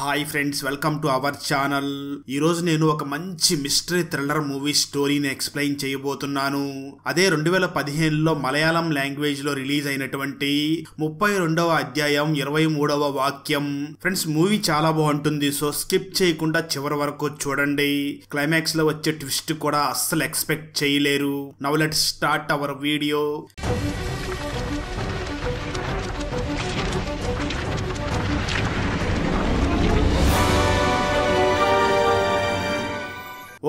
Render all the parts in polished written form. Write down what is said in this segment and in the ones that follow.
Hi friends, welcome to our channel. ఈరోజు నేను ఒక మంచి మిస్టరీ థ్రిల్లర్ మూవీ స్టోరీని ఎక్స్ప్లెయిన్ చేయబోతున్నాను. అదే 2015లో మలయాళం లాంగ్వేజ్ లో రిలీజ్ అయినటువంటి 32వ అధ్యాయం 23వ వాక్యం. ఫ్రెండ్స్, మూవీ చాలా బాగుంటుంది. సో స్కిప్ చేయకుండా చివరి వరకు చూడండి. క్లైమాక్స్ లో వచ్చే ట్విస్ట్ కూడా అస్సలు ఎక్స్పెక్ట్ చేయలేరు. Now let's start our video.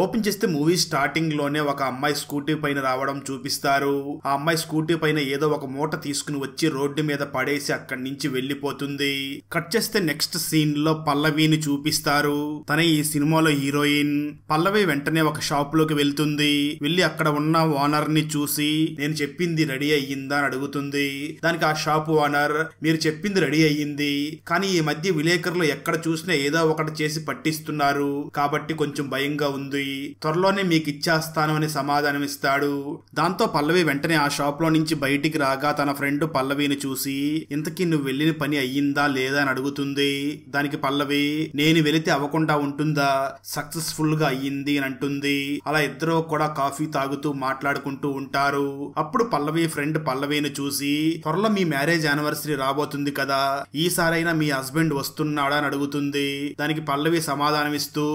Open చేస్తే మూవీ స్టార్టింగ్ లోనే ఒక అమ్మాయి స్కూటీ పైన రావడం చూపిస్తారు. ఆ అమ్మాయి స్కూటీ పైన ఏదో ఒక మూట తీసుకుని వచ్చి రోడ్డు మీద పడేసి అక్కడి నుంచి వెళ్లిపోతుంది. కట్ చేస్తే నెక్స్ట్ సీన్ లో పల్లవిని చూపిస్తారు. తన ఈ సినిమాలో హీరోయిన్. పల్లవి వెంటనే ఒక షాప్ లోకి వెళ్తుంది. వెళ్లి అక్కడ ఉన్న ఓనర్ ని చూసి నేను చెప్పింది రెడీ అయ్యిందా అని అడుగుతుంది. దానికి ఆ షాప్ ఓనర్, మీరు చెప్పింది రెడీ అయ్యింది, కానీ ఈ మధ్య విలేకరులు ఎక్కడ చూసినా ఏదో ఒకటి చేసి పట్టిస్తున్నారు, కాబట్టి కొంచెం భయంగా ఉంది, త్వరలోనే మీకు ఇచ్చేస్తాను అని సమాధానం ఇస్తాడు. దాంతో పల్లవి వెంటనే ఆ షాప్ లో నుంచి బయటికి రాగా తన ఫ్రెండ్ పల్లవిని చూసి, ఇంతకీ నువ్వు వెళ్ళిన పని అయ్యిందా లేదా అని అడుగుతుంది. దానికి పల్లవి, నేను వెళితే అవ్వకుండా ఉంటుందా, సక్సెస్ఫుల్ గా అయ్యింది అని అంటుంది. అలా ఇద్దరు కూడా కాఫీ తాగుతూ మాట్లాడుకుంటూ ఉంటారు. అప్పుడు పల్లవి ఫ్రెండ్ పల్లవిని చూసి, త్వరలో మీ మ్యారేజ్ యానివర్సరీ రాబోతుంది కదా, ఈసారైనా మీ హస్బెండ్ వస్తున్నాడా అని అడుగుతుంది. దానికి పల్లవి సమాధానం ఇస్తూ,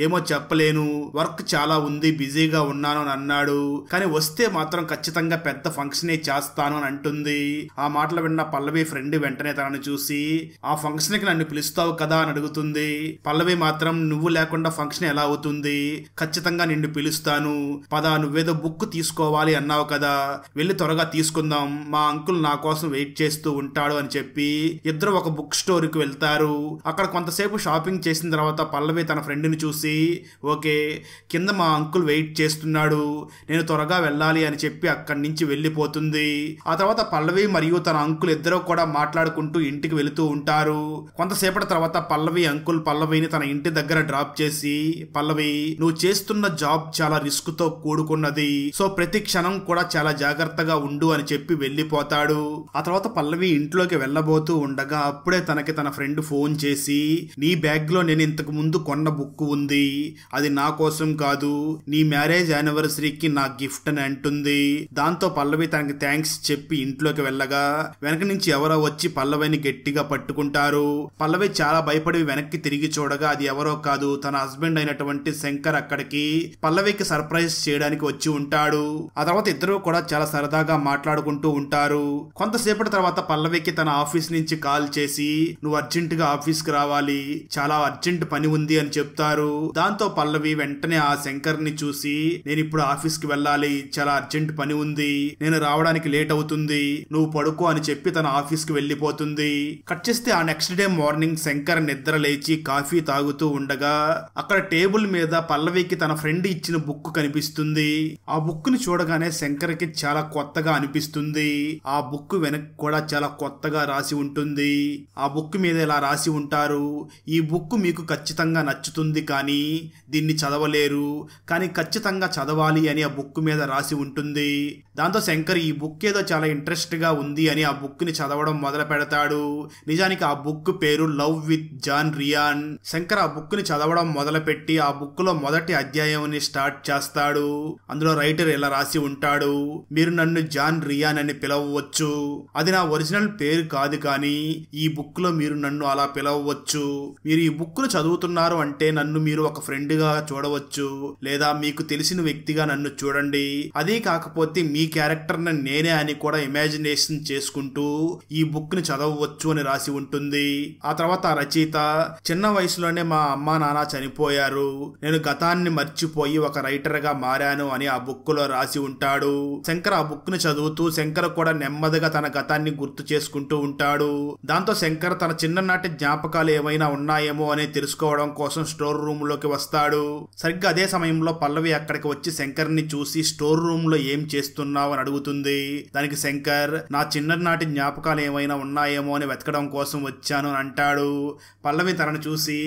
ఏమో చెప్పలేను, వర్క్ చాలా ఉంది, బిజీగా ఉన్నాను అని అన్నాడు, కానీ వస్తే మాత్రం ఖచ్చితంగా పెద్ద ఫంక్షన్ చేస్తాను అని అంటుంది. ఆ మాటలు విన్న పల్లవి ఫ్రెండ్ వెంటనే తనను చూసి, ఆ ఫంక్షన్ కి నన్ను పిలుస్తావు కదా అని అడుగుతుంది. పల్లవి మాత్రం, నువ్వు లేకుండా ఫంక్షన్ ఎలా అవుతుంది, ఖచ్చితంగా నిన్ను పిలుస్తాను, పద, నువ్వేదో బుక్ తీసుకోవాలి అన్నావు కదా, వెళ్ళి త్వరగా తీసుకుందాం, మా అంకుల్ నా కోసం వెయిట్ చేస్తూ ఉంటాడు అని చెప్పి ఇద్దరు ఒక బుక్ స్టోర్ కి వెళ్తారు. అక్కడ కొంతసేపు షాపింగ్ చేసిన తర్వాత పల్లవి తన ఫ్రెండ్ ని చూసి, ఓకే, కింద మా అంకుల్ వెయిట్ చేస్తున్నాడు, నేను త్వరగా వెళ్ళాలి అని చెప్పి అక్కడి నుంచి వెళ్ళిపోతుంది. ఆ తర్వాత పల్లవి మరియు తన అంకుల్ ఇద్దరు కూడా మాట్లాడుకుంటూ ఇంటికి వెళుతూ ఉంటారు. కొంతసేపటి తర్వాత పల్లవి అంకుల్ పల్లవిని తన ఇంటి దగ్గర డ్రాప్ చేసి, పల్లవి, నువ్వు చేస్తున్న జాబ్ చాలా రిస్క్ తో కూడుకున్నది, సో ప్రతి క్షణం కూడా చాలా జాగ్రత్తగా ఉండు అని చెప్పి వెళ్ళిపోతాడు. ఆ తర్వాత పల్లవి ఇంట్లోకి వెళ్ళబోతూ ఉండగా అప్పుడే తనకి తన ఫ్రెండ్ ఫోన్ చేసి, నీ బ్యాగ్ లో నేను ఇంతకు ముందు కొన్న బుక్ ఉంది, అది నా కోసం కాదు, నీ మ్యారేజ్ యానివర్సరీకి నా గిఫ్ట్ అని అంటుంది. దాంతో పల్లవి తనకి థ్యాంక్స్ చెప్పి ఇంట్లోకి వెళ్ళగా వెనక నుంచి ఎవరో వచ్చి పల్లవిని గట్టిగా పట్టుకుంటారు. పల్లవి చాలా భయపడి వెనక్కి తిరిగి చూడగా అది ఎవరో కాదు, తన హస్బెండ్ అయినటువంటి శంకర్ అక్కడికి పల్లవికి సర్ప్రైజ్ చేయడానికి వచ్చి ఉంటాడు. ఆ తర్వాత ఇద్దరు కూడా చాలా సరదాగా మాట్లాడుకుంటూ ఉంటారు. కొంతసేపటి తర్వాత పల్లవికి తన ఆఫీస్ నుంచి కాల్ చేసి, నువ్వు అర్జెంట్ గా ఆఫీస్ కి రావాలి, చాలా అర్జెంట్ పని ఉంది అని చెప్తారు. దాంతో పల్లవి వెంటనే ఆ శంకర్ ని చూసి, నేను ఇప్పుడు ఆఫీస్ కి వెళ్ళాలి, చాలా అర్జెంట్ పని ఉంది, నేను రావడానికి లేట్ అవుతుంది, నువ్వు పడుకో అని చెప్పి తన ఆఫీస్ కి వెళ్లిపోతుంది. కట్ చేస్తే ఆ నెక్స్ట్ డే మార్నింగ్ శంకర్ నిద్ర లేచి కాఫీ తాగుతూ ఉండగా అక్కడ టేబుల్ మీద పల్లవికి తన ఫ్రెండ్ ఇచ్చిన బుక్ కనిపిస్తుంది. ఆ బుక్ ని చూడగానే శంకర్ కి చాలా కొత్తగా అనిపిస్తుంది. ఆ బుక్ వెనక కూడా చాలా కొత్తగా రాసి ఉంటుంది. ఆ బుక్ మీద ఇలా రాసి ఉంటారు, ఈ బుక్ మీకు ఖచ్చితంగా నచ్చుతుంది, కానీ దీన్ని చదవలేరు, కానీ ఖచ్చితంగా చదవాలి అని ఆ బుక్ మీద రాసి ఉంటుంది. దాంతో శంకర్ ఈ బుక్ ఏదో చాలా ఇంట్రెస్ట్ గా ఉంది అని ఆ బుక్ ని చదవడం మొదలు పెడతాడు. నిజానికి ఆ బుక్ పేరు love with John Ryan. Shankar ఆ బుక్ ని చదవడం మొదలు పెట్టి ఆ బుక్ లో మొదటి అధ్యాయం స్టార్ట్ చేస్తాడు. అందులో రైటర్ ఇలా రాసి ఉంటాడు, మీరు నన్ను జాన్ రియాన్ అని పిలవవచ్చు, అది నా ఒరిజినల్ పేరు కాదు, కానీ ఈ బుక్ లో మీరు నన్ను అలా పిలవవచ్చు, మీరు ఈ బుక్ ను చదువుతున్నారు అంటే నన్ను మీరు ఒక ఫ్రెండ్ గా చూడవచ్చు, లేదా మీకు తెలిసిన వ్యక్తిగా నన్ను చూడండి, అదే కాకపోతే మీ క్యారెక్టర్ నేనే అని కూడా ఇమాజినేషన్ చేసుకుంటూ ఈ బుక్ ని చదవవచ్చు అని రాసి ఉంటుంది. ఆ తర్వాత ఆ రచయిత, చిన్న వయసులోనే మా అమ్మా నాన్న చనిపోయారు, నేను గతాన్ని మర్చిపోయి ఒక రైటర్ గా మారాను అని ఆ బుక్ లో రాసి ఉంటాడు. శంకర్ ఆ బుక్ ని చదువుతూ శంకర్ కూడా నెమ్మదిగా తన గతాన్ని గుర్తు చేసుకుంటూ ఉంటాడు. దాంతో శంకర్ తన చిన్ననాటి జ్ఞాపకాలు ఏమైనా ఉన్నాయేమో అని తెలుసుకోవడం కోసం స్టోర్ రూమ్ లోకి వస్తాడు. సరే, సరిగ్గా అదే సమయంలో పల్లవి అక్కడికి వచ్చి శంకర్ ని చూసి స్టోర్ రూమ్ లో ఏం చేస్తున్నావు అని అడుగుతుంది. దానికి శంకర్ నా చిన్ననాటి జ్ఞాపకాలు ఏమైనా ఉన్నాయేమో అని వెతకడం కోసం వచ్చాను అని అంటాడు. పల్లవి తనను చూసి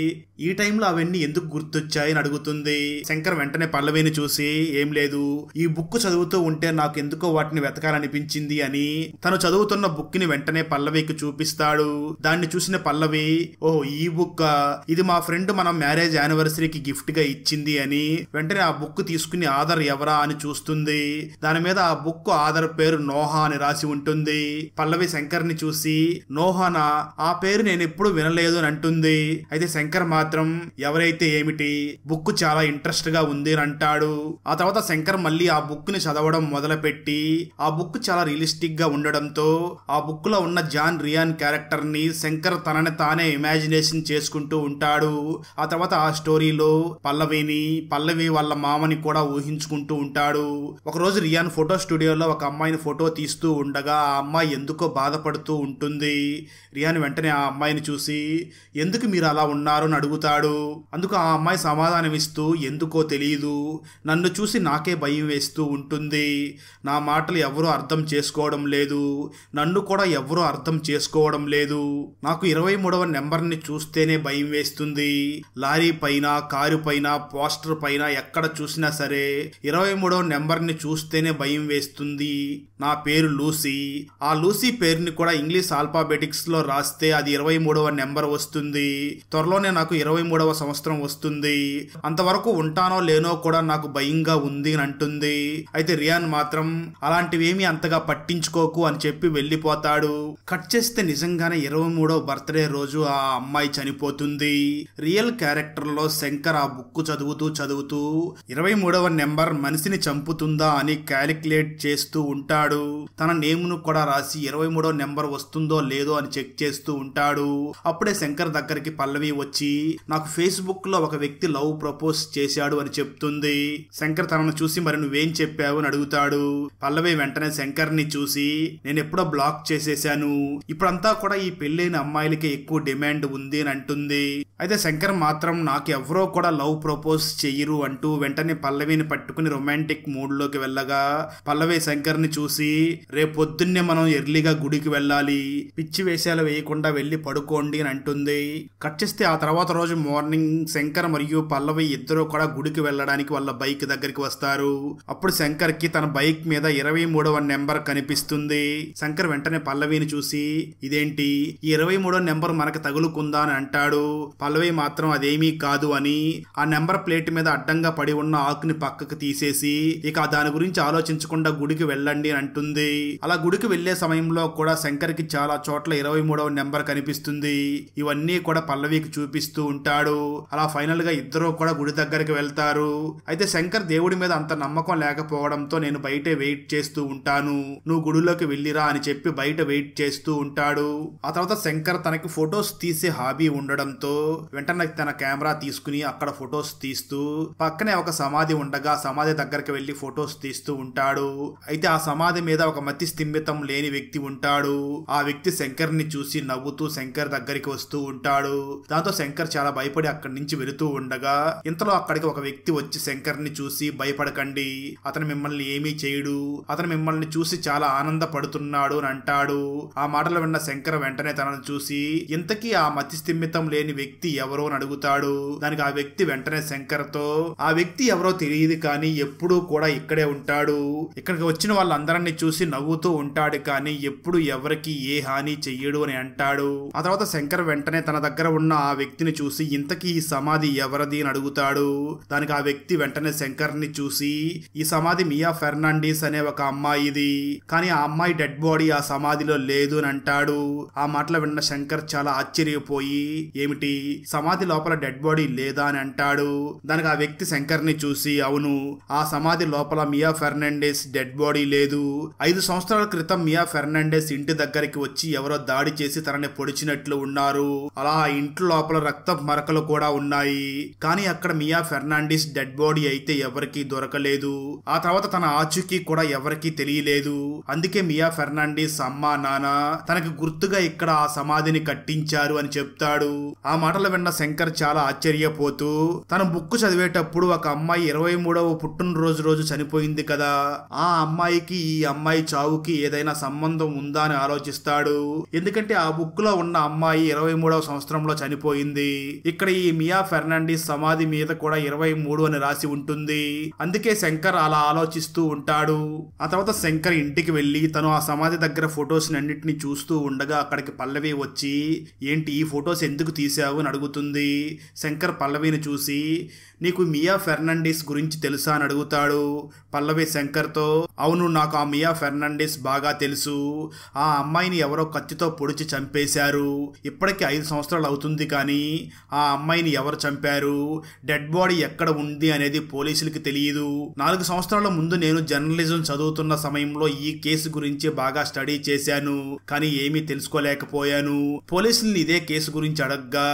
ఈ టైంలో అవన్నీ ఎందుకు గుర్తొచ్చాయి అని అడుగుతుంది. శంకర్ వెంటనే పల్లవిని చూసి ఏం లేదు, ఈ బుక్ చదువుతూ ఉంటే నాకు ఎందుకో వాటిని వెతకాలనిపించింది అని తను చదువుతున్న బుక్ ని వెంటనే పల్లవికి చూపిస్తాడు. దాన్ని చూసిన పల్లవి ఓహో ఈ బుక్, ఇది మా ఫ్రెండ్ మన మ్యారేజ్ యానివర్సరీకి గిఫ్ట్ గా ఇచ్చింది అని వెంటనే ఆ బుక్ తీసుకుని ఆధార్ ఎవరా అని చూస్తుంది. దాని మీద ఆ బుక్ ఆధార్ పేరు నోహా అని రాసి ఉంటుంది. పల్లవి శంకర్ ని చూసి నోహానా, ఆ పేరు నేను ఎప్పుడు వినలేదు అని అంటుంది. అయితే శంకర్ మాత్రం ఎవరైతే ఏమిటి, బుక్ చాలా ఇంట్రెస్ట్ గా ఉంది అని అంటాడు. ఆ తర్వాత శంకర్ మళ్ళీ ఆ బుక్ ని చదవడం మొదలుపెట్టి ఆ బుక్ చాలా రియలిస్టిక్ గా ఉండడంతో ఆ బుక్ లో ఉన్న జాన్ రియాన్ క్యారెక్టర్ ని శంకర్ తనని తానే ఇమాజినేషన్ చేసుకుంటూ ఉంటాడు. ఆ తర్వాత ఆ స్టోరీలో పల్లవి వాళ్ళ మామని కూడా ఊహించుకుంటూ ఉంటాడు. ఒకరోజు రియాన్ ఫోటో స్టూడియోలో ఒక అమ్మాయిని ఫోటో తీస్తూ ఉండగా ఆ అమ్మాయి ఎందుకో బాధపడుతూ ఉంటుంది. రియాన్ వెంటనే ఆ అమ్మాయిని చూసి ఎందుకు మీరు అలా ఉన్నారు అని అడుగుతాడు. అందుకు ఆ అమ్మాయి సమాధానం ఇస్తూ ఎందుకో తెలియదు, నన్ను చూసి నాకే భయం వేస్తూ ఉంటుంది, నా మాటలు ఎవరూ అర్థం చేసుకోవడం లేదు, నన్ను కూడా ఎవరూ అర్థం చేసుకోవడం లేదు, నాకు 23వ నెంబర్ని చూస్తేనే భయం వేస్తుంది, లారీ పైన కారు పైన పోస్టర్ పైన ఎక్కడ చూసినా సరే 23వ నెంబర్ని చూస్తేనే భయం వేస్తుంది, నా పేరు లూసీ, ఆ లూసీ పేరుని కూడా ఇంగ్లీష్ ఆల్ఫాబెటిక్స్ లో రాస్తే అది 23వ నెంబర్ వస్తుంది, త్వరలోనే నాకు 23వ సంవత్సరం వస్తుంది, అంతవరకు ఉంటానో లేనో కూడా నాకు భయంగా ఉంది అని అంటుంది. అయితే రియాన్ మాత్రం అలాంటివేమీ అంతగా పట్టించుకోకు అని చెప్పి వెళ్ళిపోతాడు. కట్ చేస్తే నిజంగానే 23వ బర్త్డే రోజు ఆ అమ్మాయి చనిపోతుంది. రియల్ క్యారెక్టర్ లో శంకర్ ఆ బుక్ చదువుతూ 23వ నెంబర్ మనిషిని చంపుతుందా అని క్యాలిక్యులేట్ చేస్తూ ఉంటాడు. తన నేమ్ను కూడా రాసి 23వ నెంబర్ వస్తుందో లేదో అని చెక్ చేస్తూ ఉంటాడు. అప్పుడే శంకర్ దగ్గరికి పల్లవి వచ్చి నాకు ఫేస్బుక్ లో ఒక వ్యక్తి లవ్ ప్రపోజ్ చేశాడు అని చెప్తుంది. శంకర్ తనను చూసి మరి నువ్వేం చెప్పావు అని అడుగుతాడు. పల్లవి వెంటనే శంకర్ ని చూసి నేను ఎప్పుడో బ్లాక్ చేసేశాను, ఇప్పుడంతా కూడా ఈ పెళ్ళైన అమ్మాయిలకి ఎక్కువ డిమాండ్ ఉంది అని అంటుంది. అయితే శంకర్ మాత్రం నాకు ఎవరో కూడా లవ్ ప్రపోజ్ చెయ్యరు అంటూ వెంటనే పల్లవిని పట్టుకుని రొమాంటిక్ మూడ్ లోకి వెళ్ళగా పల్లవి శంకర్ ని చూసి రేపొద్దున్నే మనం ఎర్లీగా గుడికి వెళ్ళాలి, పిచ్చి వేషాలు వేయకుండా వెళ్ళి పడుకోండి అని అంటుంది. కట్ చేస్తే ఆ తర్వాత రోజు మార్నింగ్ శంకర్ మరియు పల్లవి ఇద్దరు కూడా గుడికి వెళ్ళడానికి వాళ్ళ బైక్ దగ్గరికి వస్తారు. అప్పుడు శంకర్ కి తన బైక్ మీద 23వ నెంబర్ కనిపిస్తుంది. శంకర్ వెంటనే పల్లవిని చూసి ఇదేంటి ఈ 23వ నెంబర్ మనకు తగులుకుందా అని అంటాడు. పల్లవి మాత్రం అదేమీ కాదు అని ఆ నెంబర్ ప్లేట్ మీద అడ్డంగా పడి ఉన్న ఆకుని పక్కకు తీసేసి ఇక దాని గురించి ఆలోచించకుండా గుడికి వెళ్ళండి అని అంటుంది. అలా గుడికి వెళ్లే సమయంలో కూడా శంకర్ కి చాలా చోట్ల 23వ నెంబర్ కనిపిస్తుంది. ఇవన్నీ కూడా పల్లవికి చూపిస్తూ ఉంటాడు. అలా ఫైనల్ గా ఇద్దరు కూడా గుడి దగ్గరికి వెళ్తారు. అయితే శంకర్ దేవుడి మీద అంత నమ్మకం లేకపోవడంతో నేను బయటే వెయిట్ చేస్తూ ఉంటాను, నువ్వు గుడిలోకి వెళ్ళిరా అని చెప్పి బయట వెయిట్ చేస్తూ ఉంటాడు. ఆ తర్వాత శంకర్ తనకి ఫొటోస్ తీసే హాబీ ఉండడంతో వెంటనే తన కెమెరా తీసుకుని అక్కడ ఫొటోస్ తీస్తూ పక్కనే ఒక సమాధి ఉండగా సమాధి దగ్గరికి వెళ్లి ఫొటోస్ తీస్తూ ఉంటాడు. అయితే ఆ సమాధి మీద ఒక మతి స్థిమితం లేని వ్యక్తి ఉంటాడు. ఆ వ్యక్తి శంకర్ ని చూసి నవ్వుతూ శంకర్ దగ్గరికి వస్తూ ఉంటాడు. దాంతో శంకర్ చాలా భయపడి అక్కడి నుంచి వెళుతూ ఉండగా ఇంతలో అక్కడికి ఒక వ్యక్తి వచ్చి శంకర్ ని చూసి భయపడకండి, అతను మిమ్మల్ని ఏమీ చేయడు, అతను మిమ్మల్ని చూసి చాలా ఆనందపడుతున్నాడు అని అంటాడు. ఆ మాటలు విన్న శంకర్ వెంటనే తనను చూసి ఇంతకీ ఆ మతి స్థిమితం లేని వ్యక్తి ఎవరో అని అడుగుతాడు. దానికి ఆ వ్యక్తి వెంటనే శంకర్ తో ఆ వ్యక్తి ఎవరో తెలియదు కానీ ఎప్పుడూ కూడా ఇక్కడే ఉంటాడు, ఇక్కడికి వచ్చిన వాళ్ళందరినీ చూసి నవ్వుతూ ఉంటాడు కానీ ఎప్పుడు ఎవరికి ఏ హాని చెయ్యడు అని అంటాడు. ఆ తర్వాత శంకర్ వెంటనే తన దగ్గర ఉన్న ఆ వ్యక్తిని చూసి ఇంతకీ ఈ సమాధి ఎవరిది అని అడుగుతాడు. దానికి ఆ వ్యక్తి వెంటనే శంకర్ ని చూసి ఈ సమాధి మియా ఫెర్నాండిస్ అనే ఒక అమ్మాయిది, కానీ ఆ అమ్మాయి డెడ్ బాడీ ఆ సమాధిలో లేదు అని అంటాడు. ఆ మాటలు విన్న శంకర్ చాలా ఆశ్చర్యపోయి ఏమిటి సమాధి లోపల డెడ్ బాడీ లేదా అని అంటాడు. దానికి ఆ వ్యక్తి శంకర్ ని చూసి అవును, ఆ సమాధి లోపల మియా ఫెర్నాండిస్ డెడ్ బాడీ లేదు, 5 సంవత్సరాల క్రితం మియా ఫెర్నాండిస్ ఇంటి దగ్గరికి వచ్చి ఎవరో దాడి చేసి తనని పొడిచినట్లు ఉన్నారు, అలా ఆ ఇంట్లో లోపల రక్త మరకలు కూడా ఉన్నాయి, కానీ అక్కడ మియా ఫెర్నాండిస్ డెడ్ బాడీ అయితే ఎవరికీ దొరకలేదు, ఆ తర్వాత తన ఆచూకీ కూడా ఎవరికీ తెలియలేదు, అందుకే మియా ఫెర్నాండిస్ అమ్మా నాన్న తనకి గుర్తుగా ఇక్కడ ఆ సమాధిని కట్టించారు అని చెప్తాడు. ఆ మాటలు విన్న శంకర్ చాలా ఆశ్చర్యపోతూ తన బుక్ బుక్ చదివేటప్పుడు ఒక అమ్మాయి 23వ పుట్టినరోజు రోజు చనిపోయింది కదా, ఆ అమ్మాయికి ఈ అమ్మాయి చావుకి ఏదైనా సంబంధం ఉందా అని ఆలోచిస్తాడు. ఎందుకంటే ఆ బుక్ లో ఉన్న అమ్మాయి 23వ సంవత్సరంలో చనిపోయింది. ఇక్కడ ఈ మియా ఫెర్నాండిస్ సమాధి మీద కూడా 23 అని రాసి ఉంటుంది. అందుకే శంకర్ అలా ఆలోచిస్తూ ఉంటాడు. ఆ తర్వాత శంకర్ ఇంటికి వెళ్లి తను ఆ సమాధి దగ్గర ఫొటోస్ అన్నింటినీ చూస్తూ ఉండగా అక్కడికి పల్లవి వచ్చి ఏంటి ఈ ఫొటోస్ ఎందుకు తీసావు అని అడుగుతుంది. శంకర్ పల్లవిని చూసి నీకు మియా ఫెర్నాండిస్ గురించి తెలుసా అని అడుగుతాడు. పల్లవి శంకర్తో అవును నాకు ఆ మియా ఫెర్నాండిస్ బాగా తెలుసు. ఆ అమ్మాయిని ఎవరో కత్తితో పొడిచి చంపేశారు. ఇప్పటికి 5 సంవత్సరాలు అవుతుంది కానీ ఆ అమ్మాయిని ఎవరు చంపారు, డెడ్ బాడీ ఎక్కడ ఉంది అనేది పోలీసులకి తెలియదు. 4 సంవత్సరాల ముందు నేను జర్నలిజం చదువుతున్న సమయంలో ఈ కేసు గురించి బాగా స్టడీ చేశాను కానీ ఏమీ తెలుసుకోలేకపోయాను. పోలీసుల్ని ఇదే కేసు గురించి అడగ్గా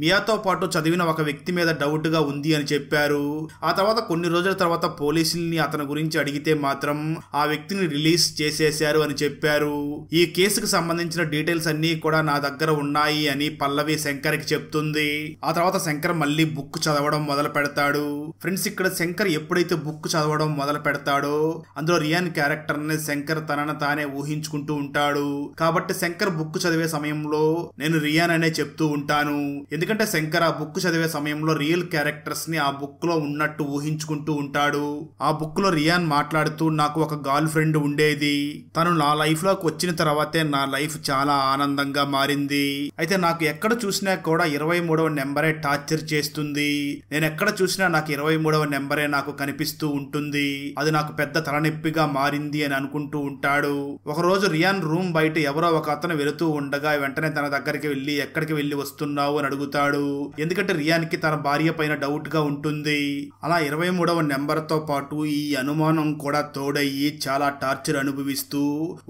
మియాతో పాటు చదివిన ఒక వ్యక్తి మీద డౌట్ గా ఉంది అని చెప్పారు. ఆ తర్వాత కొన్ని రోజుల తర్వాత పోలీసుల్ని అతని గురించి అడిగితే మాత్రం ఆ వ్యక్తిని రిలీజ్ చేసేశారు అని చెప్పారు. ఈ కేసుకు సంబంధించిన డీటెయిల్స్ అన్ని కూడా నా దగ్గర ఉన్నాయి అని పల్లవి శంకర్ కి చెప్తుంది. ఆ తర్వాత శంకర్ మళ్ళీ బుక్ చదవడం మొదలు పెడతాడు. ఫ్రెండ్స్ ఇక్కడ శంకర్ ఎప్పుడైతే బుక్ చదవడం మొదలు పెడతాడో అందులో రియాన్ క్యారెక్టర్ ని శంకర్ తనను తానే ఊహించుకుంటూ ఉంటాడు. కాబట్టి శంకర్ బుక్ చదివే సమయంలో నేను రియాన్ అనే చెప్తూ ఉంటాను. ఎందుకంటే శంకర్ ఆ బుక్ చదివే సమయంలో రియల్ క్యారెక్టర్స్ ని ఆ బుక్ లో ఉన్నట్టు ఊహించుకుంటూ ఉంటాడు. ఆ బుక్ లో రియాన్ మాట్లాడుతూ నాకు ఒక గర్ల్ ఫ్రెండ్ ఉండేది. తను నా లైఫ్ లోకి వచ్చిన తర్వాతే నా లైఫ్ చాలా ఆనందంగా మారింది. అయితే నాకు ఎక్కడ చూసినా కూడా 23వ నెంబరే టార్చర్ చేస్తుంది. నేను ఎక్కడ చూసినా నాకు 23వ నెంబరే నాకు కనిపిస్తూ ఉంటుంది. అది నాకు పెద్ద తలనొప్పిగా మారింది అని అనుకుంటూ ఉంటాడు. ఒక రోజు రియాన్ రూమ్ బయట ఎవరో ఒక అతను వెళుతూ ఉండగా వెంటనే తన దగ్గరికి వెళ్లి ఎక్కడికి వెళ్లి వస్తున్నావు అని అడుగుతాడు. ఎందుకంటే రియాన్ కి తన భార్య పైన డౌట్ గా ఉంటుంది. అలా 23వ నెంబర్ తో పాటు ఈ అనుమానం కూడా తోడయ్యి చాలా టార్చర్ అనుభవిస్తూ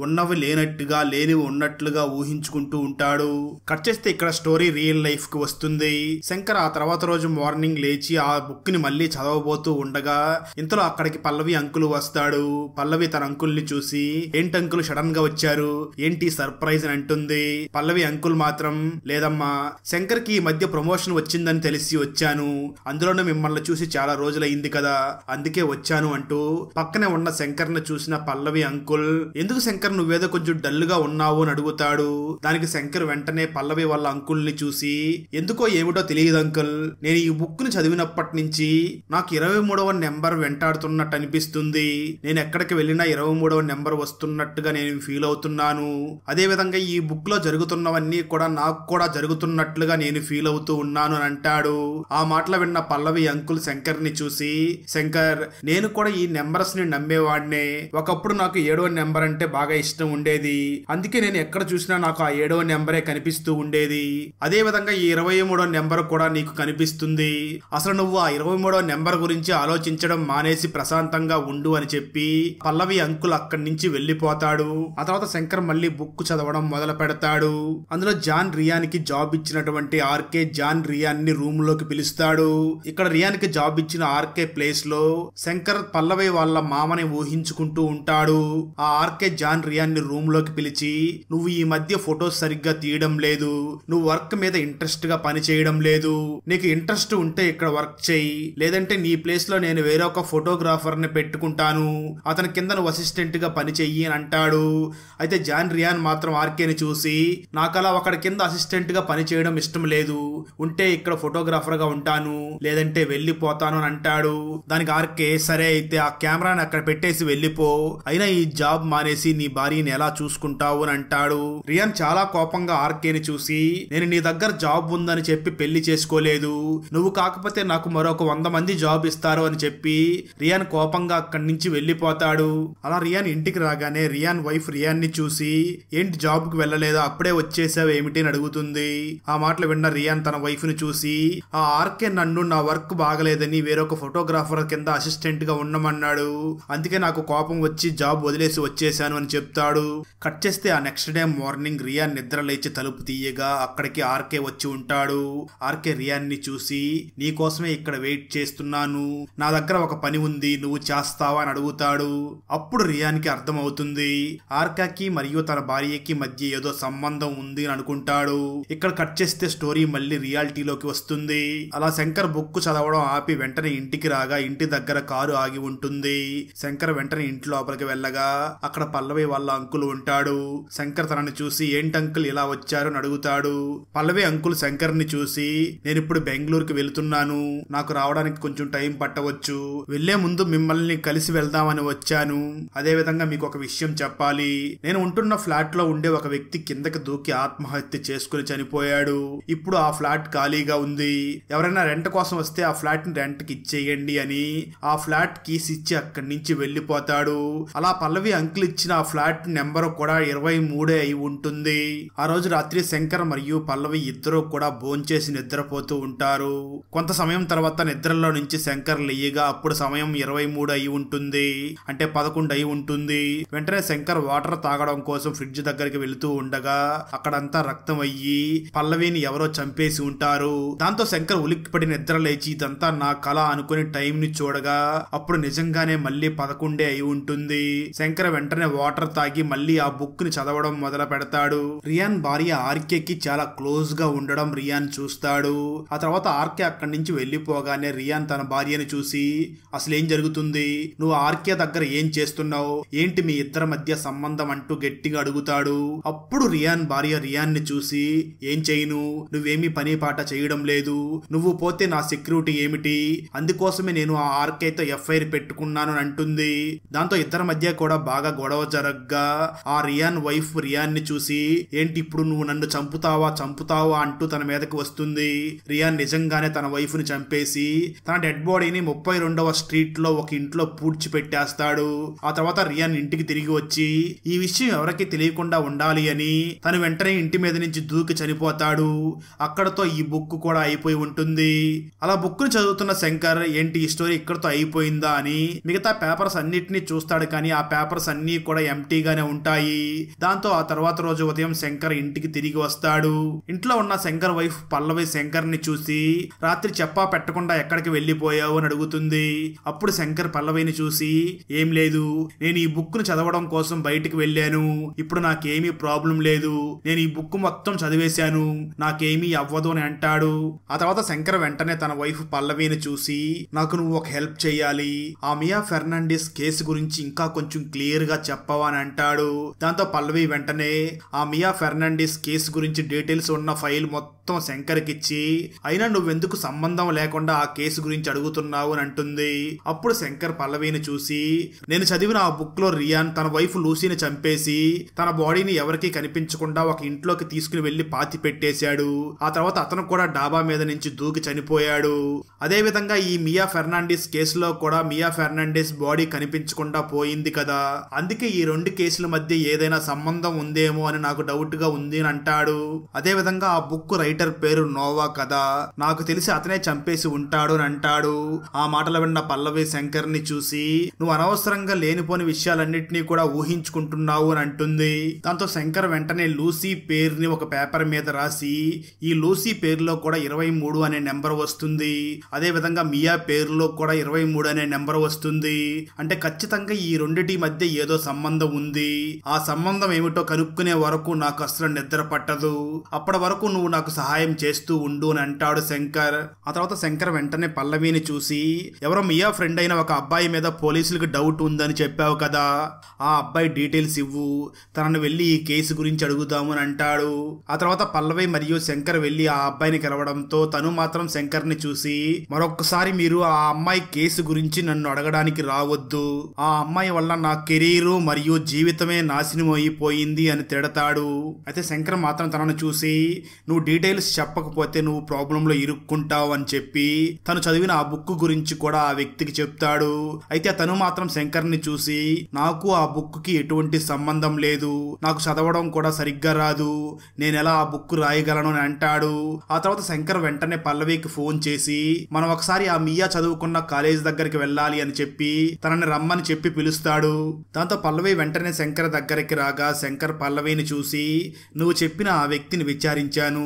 ఉన్నవి లేనట్టుగా లేనివి ఉన్నట్లుగా ఊహించుకుంటూ ఉంటాడు. కట్ చేస్తే ఇక్కడ స్టోరీ రియల్ లైఫ్ కి వస్తుంది. శంకర్ ఆ తర్వాత రోజు మార్నింగ్ లేచి ఆ బుక్ ని మళ్ళీ చదవబోతూ ఉండగా ఇంతలో అక్కడికి పల్లవి అంకుల్ వస్తాడు. పల్లవి తన అంకుల్ ని చూసి ఏంటి అంకుల్ సడన్ గా వచ్చారు, ఏంటి సర్ప్రైజ్ అని అంటుంది. పల్లవి అంకుల్ మాత్రం లేదమ్మా శంకర్ కి ఈ మధ్య ప్రమోషన్ వచ్చిందని తెలిసి వచ్చాను, అందులోనూ మిమ్మల్ని చూసి చాలా రోజులైంది కదా అందుకే వచ్చాను అంటూ పక్కనే ఉన్న శంకర్ ని చూసిన పల్లవి అంకుల్ ఎందుకు శంకర్ నువ్వేదో కొంచెం డల్ గా ఉన్నావు అని అడుగుతాడు. దానికి శంకర్ వెంటనే పల్లవి వాళ్ళ అంకుల్ ని చూసి ఎందుకో ఏమిటో తెలియదు అంకుల్, నేను ఈ బుక్ ని చదివినప్పటి నుంచి నాకు 23వ నెంబర్ వెంటాడుతున్నట్టు అనిపిస్తుంది. నేను ఎక్కడికి వెళ్ళినా 23వ నెంబర్ వస్తున్నట్టుగా నేను ఫీల్ అవుతున్నాను. అదే విధంగా ఈ బుక్ లో జరుగుతున్నవన్నీ కూడా నాకు కూడా జరుగుతున్నట్లుగా నేను ఫీల్ అవుతూ ఉన్నాను అని అంటాడు. ఆ మాటలు విన్న పల్లవి అంకుల్ శంకర్ ని చూసి శంకర్ నేను కూడా ఈ నెంబర్స్ ని నమ్మేవాడినే. ఒకప్పుడు నాకు 7వ నెంబర్ అంటే బాగా ఇష్టం ఉండేది. అందుకే నేను ఎక్కడ చూసినా నాకు ఆ 7వ నెంబరే కనిపిస్తూ ఉండేది. అదే విధంగా ఈ 23వ నెంబర్ కూడా నీకు కనిపిస్తుంది. అసలు నువ్వు ఆ 23వ నెంబర్ గురించి ఆలోచించడం మానేసి ప్రశాంతంగా ఉండు అని చెప్పి పల్లవి అంకుల్ అక్కడి నుంచి వెళ్లిపోతాడు. ఆ తర్వాత శంకర్ మళ్ళీ బుక్ చదవడం మొదలు పెడతాడు. అందులో జాన్ రియాన్ కి జాబ్ ఇచ్చినటువంటి ఆర్కే జాన్ రియాన్ ని రూమ్ లోకి పిలుస్తాడు. ఇక్కడ రియాన్ కి జాబ్ ఇచ్చిన ఆర్కే ప్లేస్ లో శంకర్ పల్లవి వాళ్ళ మామని ఊహించుకుంటూ ఉంటాడు. ఆ ఆర్కే జాన్ రియాన్ ని రూమ్ లోకి పిలిచి నువ్వు ఈ మధ్య ఫొటోస్ సరిగ్గా తీయడం లేదు, నువ్వు వర్క్ మీద ఇంట్రెస్ట్ గా పని చేయడం లేదు, నీకు ఇంట్రెస్ట్ ఉంటే ఇక్కడ వర్క్ చేయి, లేదంటే నీ ప్లేస్ లో నేను వేరొక ఫోటోగ్రాఫర్ ని పెట్టుకుంటాను, అతని కింద నువ్వు అసిస్టెంట్ గా పని చెయ్యి అని అంటాడు. అయితే జాన్ రియాన్ మాత్రం ఆర్కేని చూసి నాకు అలా ఒకడి కింద అసిస్టెంట్ గా పని చేయడం ఇష్టం లేదు, ఉంటే ఇక్కడ ఫోటోగ్రాఫర్ గా ఉంటాను లేదంటే వెళ్ళిపోతాను అని అంటాడు. దానికి ఆర్కే సరే అయితే ఆ కెమెరాని అక్కడ పెట్టేసి వెళ్ళిపో, అయినా ఈ జాబ్ మానేసి నీ భార్యని ఎలా చూసుకుంటావు అని అంటాడు. రియాన్ చాలా కోపంగా ఆర్కేని చూసి నేను నీ దగ్గర జాబ్ ఉందని చెప్పి పెళ్లి చేసుకోలేదు, నువ్వు కాకపోతే నాకు మరొక 100 మంది జాబ్ ఇస్తారు అని చెప్పి రియాన్ కోపంగా అక్కడి నుంచి వెళ్ళిపోతాడు. అలా రియాన్ ఇంటికి రాగానే రియాన్ వైఫ్ రియాన్ ని చూసి ఏంటి జాబ్ కి వెళ్ళలేదా, అప్పుడే వచ్చేసావు ఏమిటి అని అడుగుతుంది. ఆ మాటలు విన్న రియాన్ తన వైఫ్ ని చూసి ఆ ఆర్కే నన్ను నా వర్క్ బాగలేదని వేరొక ఫోటోగ్రాఫర్ కింద అసిస్టెంట్ గా ఉండమన్నాడు, అందుకే నాకు కోపం వచ్చి జాబ్ వదిలేసి వచ్చేసాను అని చెప్తాడు. కట్ చేస్తే ఆ నెక్స్ట్ డే మార్నింగ్ రియాన్ నిద్ర లేచి తలుపు తీయగా అక్కడికి ఆర్కే వచ్చి ఉంటాడు. ఆర్కే రియాన్ ని చూసి నీ కోసమే ఇక్కడ వెయిట్ చేస్తున్నాను, నా దగ్గర ఒక పని ఉంది నువ్వు చేస్తావా అని అడుగుతాడు. అప్పుడు రియాన్ కి అర్థం అవుతుంది ఆర్కాకి మరియు తన భార్యకి మధ్య ఏదో సంబంధం ఉంది అని అనుకుంటాడు. ఇక్కడ కట్ చేస్తే స్టోరీ మళ్ళీ రియాలిటీలోకి వస్తుంది. అలా శంకర్ బుక్ బుక్ చదవడం ఆపి వెంటనే ఇంటికి రాగా ఇంటి దగ్గర కారు ఆగి ఉంటుంది. శంకర్ వెంటనే ఇంటి లోపలికి వెళ్ళగా అక్కడ పల్లవి వాళ్ళ అంకుల్ ఉంటాడు. శంకర్ తనని చూసి ఏంటి అంకుల్ ఇలా వచ్చారు అని అడుగుతాడు. పల్లవి అంకుల్ శంకర్ ని చూసి నేను ఇప్పుడు బెంగళూరుకి వెళ్తున్నాను, నాకు రావడానికి కొంచెం టైం పట్టవచ్చు, వెళ్లే ముందు మిమ్మల్ని కలిసి వెళ్దామని వచ్చాను. అదే విధంగా మీకు ఒక విషయం చెప్పాలి, నేను ఉంటున్న ఫ్లాట్ లో ఉండే ఒక వ్యక్తి కిందకి దూకి ఆత్మహత్య చేసుకుని చనిపోయాడు. ఇప్పుడు ఆ ఫ్లాట్ ఖాళీగా ఉంది, ఎవరైనా రెంట్ కోసం వస్తే ఆ ఫ్లాట్ ని రెంట్ కి ఇచ్చేయండి అని ఆ ఫ్లాట్ కీస్ ఇచ్చి అక్కడి నుంచి వెళ్లిపోతాడు. అలా పల్లవి అంకుల్ ఇచ్చిన ఆ ఫ్లాట్ నెంబర్ కూడా 23 అయి ఉంటుంది. ఆ రోజు రాత్రి శంకర్ మరియు పల్లవి ఇద్దరు కూడా భోంచేసి నిద్రపోతూ ఉంటారు. కొంత సమయం తర్వాత నిద్రలో నుంచి శంకర్ లేయగా అప్పుడు సమయం 23 అయి ఉంటుంది, అంటే 11 అయి ఉంటుంది. వెంటనే శంకర్ వాటర్ తాగడం కోసం ఫ్రిడ్జ్ దగ్గరికి వెళుతూ ఉండగా అక్కడంతా రక్తం అయ్యి పల్లవిని ఎవరో చంపేసి ఉంటారు. దాంతో శంకర్ ఉలిక్కిపడి నిద్ర లేచి ఇదంతా నా కళ అనుకుని టైం ని చూడగా అప్పుడు నిజంగానే మళ్ళీ 11 అయి ఉంటుంది. శంకర్ వెంటనే వాటర్ తాగి మళ్ళీ ఆ బుక్ ని చదవడం మొదలు పెడతాడు. రియాన్ భార్య ఆర్కే కి చాలా క్లోజ్ గా ఉండడం రియాన్ చూస్తాడు. ఆ తర్వాత ఆర్కే అక్కడి నుంచి వెళ్లిపోగానే రియాన్ తన భార్యని చూసి అసలు ఏం జరుగుతుంది, నువ్వు ఆర్కే దగ్గర ఏం చేస్తున్నావు, ఏంటి మీ ఇద్దరి మధ్య సంబంధం అంటూ గట్టిగా అడుగుతాడు. అప్పుడు రియాన్ భార్య రియాన్ ని చూసి ఏం చేయను, నువ్వేమీ పని పాట చేయడం లేదు, నువ్వు పోతే నా సెక్యూరిటీ ఏమిటి, అందుకోసమే నేను ఆ ఆర్కేతో ఎఫ్ఐఆర్ పెట్టుకున్నాను అని అంటుంది. దాంతో ఇద్దరి మధ్య కూడా బాగా గొడవ జరగ్గా ఆ రియాన్ వైఫ్ రియాన్ ని చూసి ఏంటి ఇప్పుడు నువ్వు నన్ను చంపుతావా అంటూ తన మీదకి వస్తుంది. రియాన్ నిజంగానే తన వైఫ్ ని చంపేసి తన డెడ్ బాడీని 32వ స్ట్రీట్ లో ఒక ఇంట్లో పూడ్చి పెట్టేస్తాడు. ఆ తర్వాత రియాన్ ఇంటికి తిరిగి వచ్చి ఈ విషయం ఎవరికి తెలియకుండా ఉండాలి అని తను వెంటనే ఇంటి మీద నుంచి దూకి చనిపోతాడు. అక్కడతో ఈ బుక్ కూడా అయిపోయి ఉంటుంది. అలా బుక్ ని చదువుతున్న శంకర్ ఏంటి ఈ స్టోరీ ఇక్కడతో అయిపోయిందా అని మిగతా పేపర్స్ అన్నిటినీ చూస్తాడు, కానీ ఆ పేపర్స్ అన్ని కూడా ఎంటీగానే ఉంటాయి. దాంతో ఆ తర్వాత రోజు ఉదయం శంకర్ ఇంటికి తిరిగి వస్తాడు. ఇంట్లో ఉన్న శంకర్ వైఫ్ పల్లవి శంకర్ ని చూసి రాత్రి చెప్పా పెట్టకుండా ఎక్కడికి వెళ్లిపోయావు అని అడుగుతుంది. అప్పుడు శంకర్ పల్లవిని చూసి ఏం లేదు, నేను ఈ బుక్ ను చదవడం కోసం బయటికి వెళ్ళాను, ఇప్పుడు నాకేమీ ప్రాబ్లం లేదు, నేను ఈ బుక్ మొత్తం చదివేశాను, నాకేమీ అవ్వదు అని అంటాడు. ఆ తర్వాత శంకర్ వెంటనే తన వైఫ్ పల్లవిని చూసి నాకు నువ్వు ఒక హెల్ప్ చేయాలి, ఆ మియా ఫెర్నాండిస్ కేసు గురించి ఇంకా కొంచెం క్లియర్ గా చెప్పవా అని అంటాడు. దాంతో పల్లవి వెంటనే ఆ మియా ఫెర్నాండిస్ కేసు గురించి డీటెయిల్స్ ఉన్న ఫైల్ మొత్తం శంకర్ కి ఇచ్చి అయినా నువ్వెందుకు సంబంధం లేకుండా ఆ కేసు గురించి అడుగుతున్నావు అని అంటుంది. అప్పుడు శంకర్ పల్లవిని చూసి నేను చదివిన ఆ బుక్ లో రియాన్ తన వైఫ్ లూసీని చంపేసి తన బాడీని ఎవరికీ కనిపించకుండా ఒక ఇంట్లోకి తీసుకుని వెళ్లి పాతి పెట్టేశాడు. ఆ తర్వాత అతను కూడా డాబా మీద నుంచి దూకి చనిపోయాడు. అదే విధంగా ఈ మియా ఫెర్నాండిస్ కేసులో కూడా మియా ఫెర్నాండిస్ బాడీ కనిపించకుండా పోయింది కదా, అందుకే ఈ రెండు కేసుల మధ్య ఏదైనా సంబంధం ఉందేమో అని నాకు డౌట్ గా ఉంది అని అంటాడు. అదే విధంగా ఆ బుక్ రైటర్ పేరు నోవా కదా, నాకు తెలిసి అతనే చంపేసి ఉంటాడు అని అంటాడు. ఆ మాటలు విన్న పల్లవి శంకర్ ని చూసి నువ్వు అనవసరంగా లేనిపోని విషయాలన్నింటినీ కూడా ఊహించుకుంటున్నావు అని అంటుంది. దాంతో శంకర్ వెంటనే లూసీ పేరుని ఒక పేపర్ మీద రాసి ఈ లూసీ పేరులో కూడా 23 అనే నెంబర్ వస్తుంది, అదే విధంగా మియా పేరులో కూడా 23 అనే నెంబర్ వస్తుంది, అంటే ఖచ్చితంగా ఈ రెండిటి మధ్య ఏదో సంబంధం ఉంది, ఆ సంబంధం ఏమిటో కనుక్కునే వరకు నాకు అసలు నిద్ర పట్టదు, అప్పటి వరకు నువ్వు నాకు సహాయం చేస్తూ ఉండు అని అంటాడు శంకర్. ఆ తర్వాత శంకర్ వెంటనే పల్లవిని చూసి ఎవరో మియా ఫ్రెండ్ అయిన ఒక అబ్బాయి మీద పోలీసులకు డౌట్ ఉందని చెప్పావు కదా, ఆ అబ్బాయి డీటెయిల్స్ ఇవ్వు, తనను వెళ్లి ఈ కేసు గురించి అడుగుదాము అని అంటాడు. ఆ తర్వాత పల్లవి మరియు శంకర్ వెళ్లి ఆ అబ్బాయిని కలవడంతో తను మాత్రం శంకర్ ని చూసి మరొకసారి మీరు ఆ అమ్మాయి కేసు గురించి నన్ను అడగడానికి రావద్దు, ఆ అమ్మాయి వల్ల నా కెరీరు మరియు జీవితమే నాశనం అయిపోయింది అని తిడతాడు. అయితే శంకర్ మాత్రం తనను చూసి నువ్వు డీటెయిల్స్ చెప్పకపోతే నువ్వు ప్రాబ్లంలో ఇరుక్కుంటావు అని చెప్పి తను చదివిన ఆ బుక్ గురించి కూడా ఆ వ్యక్తికి చెప్తాడు. అయితే తను మాత్రం శంకర్ ని చూసి నాకు ఆ బుక్ కి ఎటువంటి సంబంధం లేదు, నాకు చదవడం కూడా సరిగ్గా రాదు, నేను ఎలా ఆ బుక్ రాయగలను అని అంటాడు. ఆ తర్వాత శంకర్ వెంటనే పల్లవికి ఫోన్ చేసి మనం ఒకసారి ఆ మియా చదువుకున్న కాలేజ్ దగ్గరికి వెళ్ళాలి అని చెప్పి తనని రమ్మని చెప్పి పిలుస్తాడు. దాంతో పల్లవి వెంటనే శంకర్ దగ్గరికి రాగా శంకర్ పల్లవిని చూసి నువ్వు చెప్పిన ఆ వ్యక్తిని విచారించాను,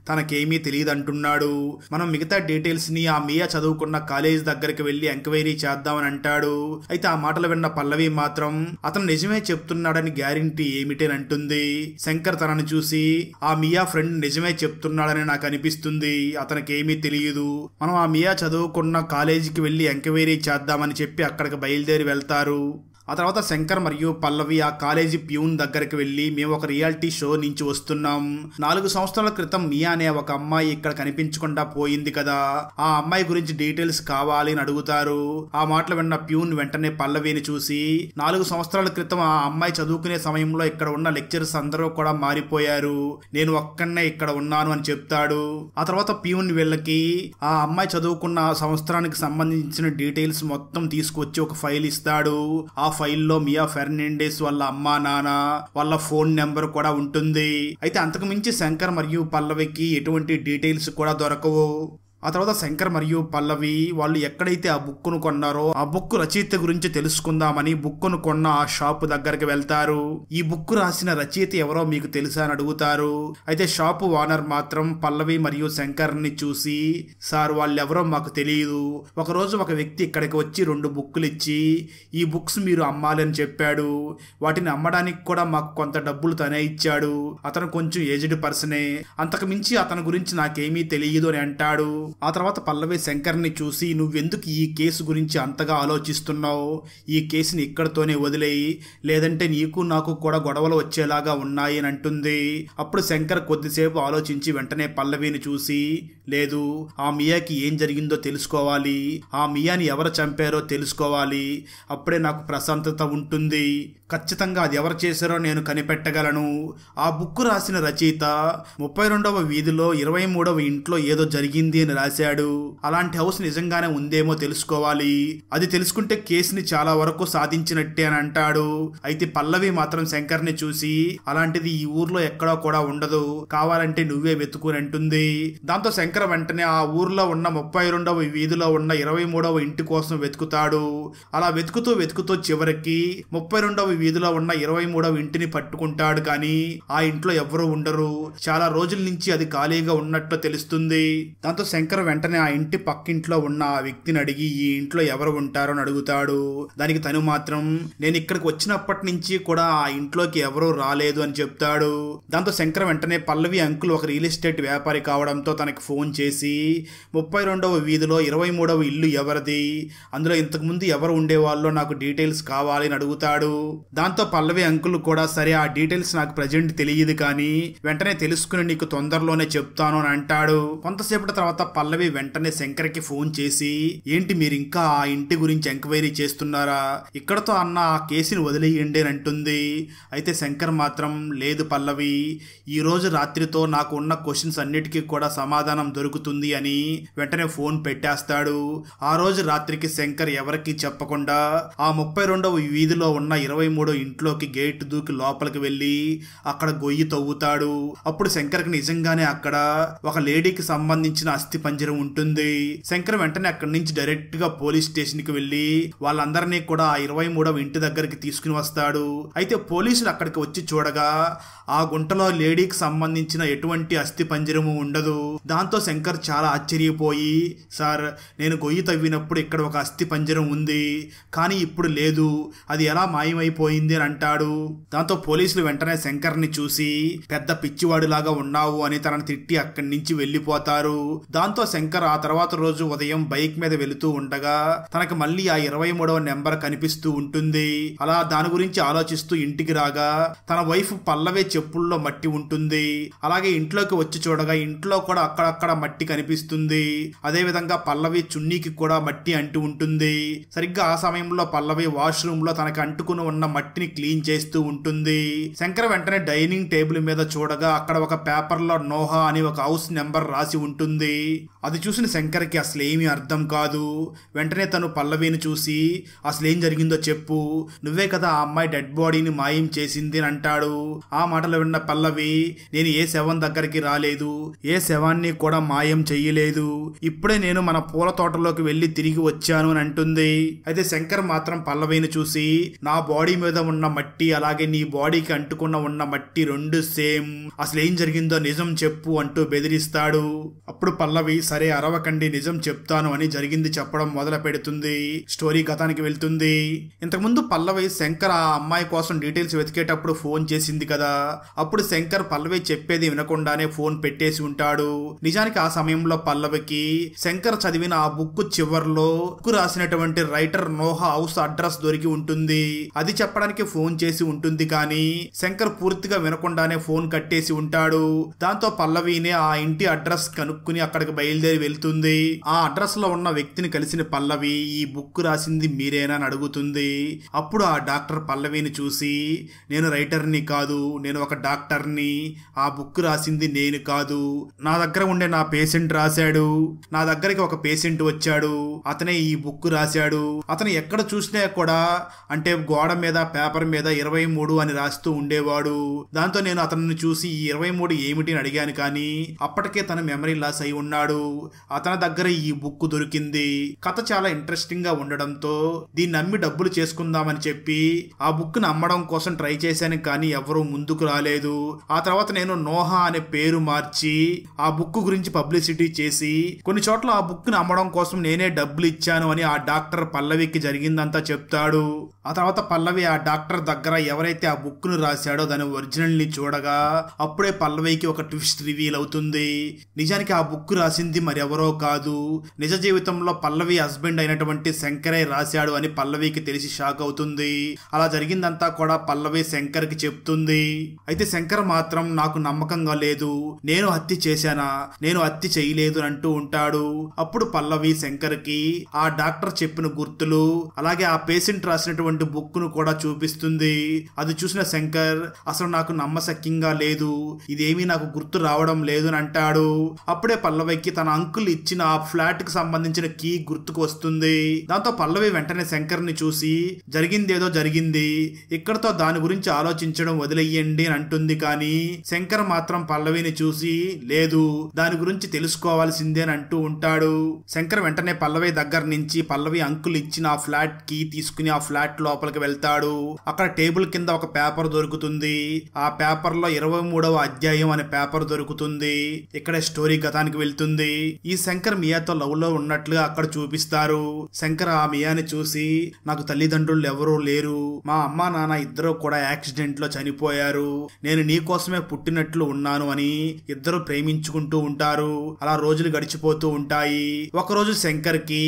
తనకేమీ తెలియదు అంటున్నాడు, మనం మిగతా డీటెయిల్స్ ని ఆ మియా చదువుకున్న కాలేజ్ దగ్గరికి వెళ్లి ఎంక్వైరీ చేద్దామని అంటాడు. అయితే ఆ మాటలు విన్న పల్లవి మాత్రం అతను నిజమే చెప్తున్నాడని గ్యారంటీ ఏమిటి అని అంటుంది. శంకర్ తనను చూసి ఆ మియా ఫ్రెండ్ నిజమే చెప్తున్నాడని నాకు అనిపిస్తుంది, అతనికి ఏమీ తెలియదు, మనం ఆ మియా చదువుకున్న కాలేజీకి వెళ్ళి ఎంక్వైరీ చేద్దామని చెప్పి అక్కడికి బయలుదేరి వెళ్తారు. ఆ తర్వాత శంకర్ మరియు పల్లవి ఆ కాలేజీ ప్యూన్ దగ్గరికి వెళ్ళి మేము ఒక రియాలిటీ షో నుంచి వస్తున్నాం. 4 సంవత్సరాల క్రితం మియా అనే ఒక అమ్మాయి ఇక్కడ కనిపించకుండా పోయింది కదా, ఆ అమ్మాయి గురించి డీటెయిల్స్ కావాలి అని అడుగుతారు. ఆ మాటలు విన్న ప్యూన్ వెంటనే పల్లవిని చూసి 4 సంవత్సరాల క్రితం ఆ అమ్మాయి చదువుకునే సమయంలో ఇక్కడ ఉన్న లెక్చరర్స్ అందరూ కూడా మారిపోయారు, నేను ఒక్కనే ఇక్కడ ఉన్నాను అని చెప్తాడు. ఆ తర్వాత ప్యూన్ వీళ్ళకి ఆ అమ్మాయి చదువుకున్న సంవత్సరానికి సంబంధించిన డీటెయిల్స్ మొత్తం తీసుకొచ్చి ఒక ఫైల్ ఇస్తాడు. ఆ ఫైల్లో మియా ఫెర్నాండెస్ వాళ్ళ అమ్మా నాన్న వాళ్ళ ఫోన్ నెంబర్ కూడా ఉంటుంది. అయితే అంతకు మించి శంకర్ మరియు పల్లవికి ఎటువంటి డీటెయిల్స్ కూడా దొరకవు. ఆ తర్వాత శంకర్ మరియు పల్లవి వాళ్ళు ఎక్కడైతే ఆ బుక్కును కొన్నారో ఆ బుక్ రచయిత గురించి తెలుసుకుందామని బుక్కును కొన్న ఆ షాప్ దగ్గరికి వెళ్తారు. ఈ బుక్ రాసిన రచయిత ఎవరో మీకు తెలుసా అని అడుగుతారు. అయితే షాపు ఓనర్ మాత్రం పల్లవి మరియు శంకర్ ని చూసి, సార్ వాళ్ళెవరో మాకు తెలియదు, ఒకరోజు ఒక వ్యక్తి ఇక్కడికి వచ్చి 2 బుక్కులు ఇచ్చి ఈ బుక్స్ మీరు అమ్మాలి అని చెప్పాడు, వాటిని అమ్మడానికి కూడా మాకు కొంత డబ్బులు తనే ఇచ్చాడు, అతను కొంచెం ఏజ్డ్ పర్సనే, అంతకు మించి అతని గురించి నాకేమీ తెలియదు అని అంటాడు. ఆ తర్వాత పల్లవి శంకర్ని చూసి, నువ్వెందుకు ఈ కేసు గురించి అంతగా ఆలోచిస్తున్నావు, ఈ కేసుని ఇక్కడితోనే వదిలేయి, లేదంటే నీకు నాకు కూడా గొడవలు వచ్చేలాగా ఉన్నాయి అని అంటుంది. అప్పుడు శంకర్ కొద్దిసేపు ఆలోచించి వెంటనే పల్లవిని చూసి, లేదు, ఆ మియాకి ఏం జరిగిందో తెలుసుకోవాలి, ఆ మియాని ఎవరు చంపారో తెలుసుకోవాలి, అప్పుడే నాకు ప్రశాంతత ఉంటుంది, ఖచ్చితంగా అది ఎవరు చేశారో నేను కనిపెట్టగలను. ఆ బుక్ రాసిన రచయిత 32వ వీధిలో 23వ ఇంట్లో ఏదో జరిగింది అని రాశాడు, అలాంటి హౌస్ నిజంగానే ఉందేమో తెలుసుకోవాలి, అది తెలుసుకుంటే కేసుని చాలా వరకు సాధించినట్టే అని అంటాడు. అయితే పల్లవి మాత్రం శంకర్ ని చూసి, అలాంటిది ఈ ఊర్లో ఎక్కడో కూడా ఉండదు, కావాలంటే నువ్వే వెతుకుని అంటుంది. దాంతో శంకర్ వెంటనే ఆ ఊర్లో ఉన్న 32వ వీధిలో ఉన్న 23వ ఇంటి కోసం వెతుకుతాడు. అలా వెతుకుతూ వెతుకుతూ చివరికి 32వ వీధిలో ఉన్న 23వ ఇంటిని పట్టుకుంటాడు. కానీ ఆ ఇంట్లో ఎవరూ ఉండరు, చాలా రోజుల నుంచి అది ఖాళీగా ఉన్నట్లు తెలుస్తుంది. దాంతో శంకర్ వెంటనే ఆ ఇంటి పక్కింట్లో ఉన్న ఆ వ్యక్తిని అడిగి ఈ ఇంట్లో ఎవరు ఉంటారో అని అడుగుతాడు. దానికి తను మాత్రం, నేను ఇక్కడికి వచ్చినప్పటి నుంచి కూడా ఆ ఇంట్లోకి ఎవరూ రాలేదు అని చెప్తాడు. దాంతో శంకర్ వెంటనే పల్లవి అంకుల్ ఒక రియల్ ఎస్టేట్ వ్యాపారి కావడంతో తనకి ఫోన్ చేసి 32వ వీధిలో 23వ ఇల్లు ఎవరిది, అందులో ఇంతకుముందు ఎవరు ఉండేవాళ్ళో నాకు డీటెయిల్స్ కావాలి అని అడుగుతాడు. దాంతో పల్లవి అంకుల్ కూడా, సరే ఆ డీటెయిల్స్ నాకు ప్రజెంట్ తెలియదు కానీ వెంటనే తెలుసుకుని నీకు తొందరలోనే చెప్తాను అని అంటాడు. కొంతసేపటి తర్వాత పల్లవి వెంటనే శంకర్ కి ఫోన్ చేసి, ఏంటి మీరు ఇంకా ఆ ఇంటి గురించి ఎంక్వైరీ చేస్తున్నారా, ఇక్కడతో అన్న ఆ కేసుని వదిలేయండి అని అంటుంది. అయితే శంకర్ మాత్రం, లేదు పల్లవి, ఈ రోజు రాత్రితో నాకు ఉన్న క్వశ్చన్స్ అన్నిటికీ కూడా సమాధానం దొరుకుతుంది అని వెంటనే ఫోన్ పెట్టేస్తాడు. ఆ రోజు రాత్రికి శంకర్ ఎవరికి చెప్పకుండా ఆ 32వ వీధిలో ఉన్న 23వ ఇంట్లోకి గేట్ దూకి లోపలికి వెళ్ళి అక్కడ గొయ్యి తవ్వుతాడు. అప్పుడు శంకర్ కి నిజంగానే అక్కడ ఒక లేడీకి సంబంధించిన అస్థి పంజరం ఉంటుంది. శంకర్ వెంటనే అక్కడి నుంచి డైరెక్ట్ గా పోలీస్ స్టేషన్ కి వెళ్లి వాళ్ళందరినీ కూడా ఆ 23వ ఇంటి దగ్గరికి తీసుకుని వస్తాడు. అయితే పోలీసులు అక్కడికి వచ్చి చూడగా ఆ గుంటలో లేడీకి సంబంధించిన ఎటువంటి అస్థి పంజరము ఉండదు. దాంతో శంకర్ చాలా ఆశ్చర్యపోయి, సార్ నేను గొయ్యి తవ్వినప్పుడు ఇక్కడ ఒక అస్థి పంజరం ఉంది, కానీ ఇప్పుడు లేదు, అది ఎలా మాయమైపోయింది అని అంటాడు. దాంతో పోలీసులు వెంటనే శంకర్ ని చూసి, పెద్ద పిచ్చివాడిలాగా ఉన్నావు అని తనని తిట్టి అక్కడి నుంచి వెళ్లిపోతారు. దాంతో శంకర్ ఆ తర్వాత రోజు ఉదయం బైక్ మీద వెళుతూ ఉండగా తనకి మళ్ళీ ఆ 23వ నెంబర్ కనిపిస్తూ ఉంటుంది. అలా దాని గురించి ఆలోచిస్తూ ఇంటికి రాగా తన వైఫ్ పల్లవి చెప్పుల్లో మట్టి ఉంటుంది. అలాగే ఇంట్లోకి వచ్చి చూడగా ఇంట్లో కూడా అక్కడక్కడ మట్టి కనిపిస్తుంది. అదే విధంగా పల్లవి చున్నీకి కూడా మట్టి అంటూ ఉంటుంది. సరిగ్గా ఆ సమయంలో పల్లవి వాష్రూమ్ లో తనకి అంటుకుని ఉన్న మట్టిని క్లీన్ చేస్తూ ఉంటుంది. శంకర్ వెంటనే డైనింగ్ టేబుల్ మీద చూడగా అక్కడ ఒక పేపర్ లో నోహా అని ఒక హౌస్ నెంబర్ రాసి ఉంటుంది. అది చూసిన శంకర్ కి అసలు ఏమీ అర్థం కాదు. వెంటనే తను పల్లవిని చూసి, అసలు ఏం జరిగిందో చెప్పు, నువ్వే కదా ఆ అమ్మాయి డెడ్ బాడీని మాయం చేసింది అని అంటాడు. ఆ మాటలు విన్న పల్లవి, నేను ఏ శవం దగ్గరికి రాలేదు, ఏ శవాన్ని కూడా మాయం చెయ్యలేదు, ఇప్పుడే నేను మన పూల తోటలోకి వెళ్లి తిరిగి వచ్చాను అని అంటుంది. అయితే శంకర్ మాత్రం పల్లవిని చూసి, నా బాడీ మీద ఉన్న మట్టి అలాగే నీ బాడీకి అంటుకున్న ఉన్న మట్టి 2 సేమ్, అసలు ఏం జరిగిందో నిజం చెప్పు అంటూ బెదిరిస్తాడు. అప్పుడు పల్లవి, పల్లవి సరే అరవకండి నిజం చెప్తాను అని జరిగింది చెప్పడం మొదలు పెడుతుంది. స్టోరీ గతానికి వెళ్తుంది. ఇంతకుముందు పల్లవి శంకర్ ఆ అమ్మాయి కోసం డీటెయిల్స్ వెతికేటప్పుడు ఫోన్ చేసింది కదా. అప్పుడు శంకర్ పల్లవి చెప్పేది వినకుండానే ఫోన్ పెట్టేసి ఉంటాడు. నిజానికి ఆ సమయంలో పల్లవికి శంకర్ చదివిన ఆ బుక్ చివర్లో బుక్ రాసినటువంటి రైటర్ నోహా హౌస్ అడ్రస్ దొరికి ఉంటుంది. అది చెప్పడానికి ఫోన్ చేసి ఉంటుంది. కానీ శంకర్ పూర్తిగా వినకుండానే ఫోన్ కట్టేసి ఉంటాడు. దాంతో పల్లవిని ఆ ఇంటి అడ్రస్ కనుక్కుని అక్కడికి బయలుదేరి వెళ్తుంది. ఆ అడ్రస్ లో ఉన్న వ్యక్తిని కలిసిన పల్లవి ఈ బుక్ రాసింది మీరేనా అని అడుగుతుంది. అప్పుడు ఆ డాక్టర్ పల్లవిని చూసి నేను రైటర్ని కాదు, నేను ఒక డాక్టర్ని, ఆ బుక్ రాసింది నేను కాదు, నా దగ్గర ఉండే నా పేషెంట్ రాశాడు, నా దగ్గరికి ఒక పేషెంట్ వచ్చాడు, అతనే ఈ బుక్ రాశాడు, అతను ఎక్కడ చూసినా కూడా అంటే గోడ మీద పేపర్ మీద 23 అని రాస్తూ ఉండేవాడు. దాంతో నేను అతన్ని చూసి ఈ 23 ఏమిటి అని అడిగాను. కానీ అప్పటికే తన మెమరీ లాస్ అయి ఉన్నాడు. అతని దగ్గర ఈ బుక్ దొరికింది. కథ చాలా ఇంట్రెస్టింగ్ గా ఉండడంతో దీన్ని నమ్మి డబ్బులు చేసుకుందామని చెప్పి ఆ బుక్ ను అమ్మడం కోసం ట్రై చేశాను. కానీ ఎవరూ ముందుకు రాలేదు. ఆ తర్వాత నేను నోహా అనే పేరు మార్చి ఆ బుక్ గురించి పబ్లిసిటీ చేసి కొన్ని చోట్ల ఆ బుక్ ను అమ్మడం కోసం నేనే డబ్బులు ఇచ్చాను అని ఆ డాక్టర్ పల్లవికి జరిగిందంతా చెప్తాడు. ఆ తర్వాత పల్లవి ఆ డాక్టర్ దగ్గర ఎవరైతే ఆ బుక్ ను రాశాడో దాని ఒరిజినల్ ని చూడగా అప్పుడే పల్లవికి ఒక ట్విస్ట్ రివీల్ అవుతుంది. నిజానికి ఆ బుక్ రాసింది మరెవరో కాదు, నిజ జీవితంలో పల్లవి హస్బెండ్ అయినటువంటి శంకరే రాశాడు అని పల్లవికి తెలిసి షాక్ అవుతుంది. అలా జరిగిందంతా కూడా పల్లవి శంకర్ కి చెప్తుంది. అయితే శంకర్ మాత్రం నాకు నమ్మకంగా లేదు, నేను హత్య చేశానా, నేను హత్య చేయలేదు అంటూ ఉంటాడు. అప్పుడు పల్లవి శంకర్ కి ఆ డాక్టర్ చెప్పిన గుర్తులు అలాగే ఆ పేషెంట్ రాసినటువంటి బుక్ ను కూడా చూపిస్తుంది. అది చూసిన శంకర్ అసలు నాకు నమ్మశక్యంగా లేదు, ఇదేమీ నాకు గుర్తు రావడం లేదు అని అంటాడు. అప్పుడే పల్లవికి తన అంకుల్ ఇచ్చిన ఆ ఫ్లాట్ కి సంబంధించిన కీ గుర్తుకు వస్తుంది. దాంతో పల్లవి వెంటనే శంకర్ ని చూసి జరిగిందేదో జరిగింది, ఇక్కడతో దాని గురించి ఆలోచించడం వదిలేయండి అని అంటుంది. కానీ శంకర్ మాత్రం పల్లవిని చూసి లేదు, దాని గురించి తెలుసుకోవాల్సిందే అని అంటూ ఉంటాడు. శంకర్ వెంటనే పల్లవి దగ్గర నుంచి పల్లవి అంకుల్ ఇచ్చిన ఆ ఫ్లాట్ కీ తీసుకుని ఆ ఫ్లాట్ లోపలికి వెళ్తాడు. అక్కడ టేబుల్ కింద ఒక పేపర్ దొరుకుతుంది. ఆ పేపర్ లో 23వ అధ్యాయం అనే పేపర్ దొరుకుతుంది. ఇక్కడ స్టోరీ గతానికి వెళ్తుంది. ఈ శంకర్ మియాతో లవ్ లో ఉన్నట్లుగా అక్కడ చూపిస్తారు. శంకర్ ఆ మియాని చూసి నాకు తల్లిదండ్రులు ఎవరూ లేరు, మా అమ్మా నాన్న ఇద్దరు కూడా యాక్సిడెంట్ లో చనిపోయారు, నేను నీ కోసమే పుట్టినట్లు ఉన్నాను అని ఇద్దరు ప్రేమించుకుంటూ ఉంటారు. అలా రోజులు గడిచిపోతూ ఉంటాయి. ఒకరోజు శంకర్ కి